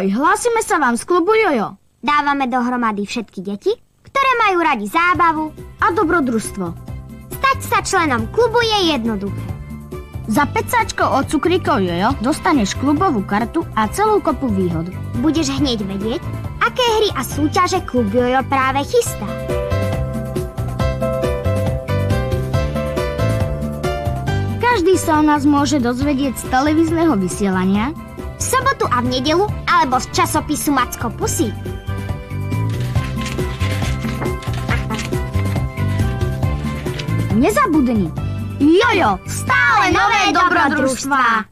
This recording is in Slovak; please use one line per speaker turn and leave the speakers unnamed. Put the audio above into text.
Ahoj, hlásime sa vám z klubu Jojo.
Dávame dohromady všetky deti, ktoré majú radi zábavu
A dobrodružstvo.
Stať sa členom klubu je jednoduché.
Za 5 sáčkov od cukríkov Jojo dostaneš klubovú kartu a celú kopu výhod.
Budeš hneď vedieť, aké hry a súťaže klub Jojo práve chystá.
Každý sa o nás môže dozvedieť z televízneho vysielania,
V sobotu a v nedelu alebo z časopisu Macko Pusy.
nezabudni. Jojo, stále nové dobrodružstvá!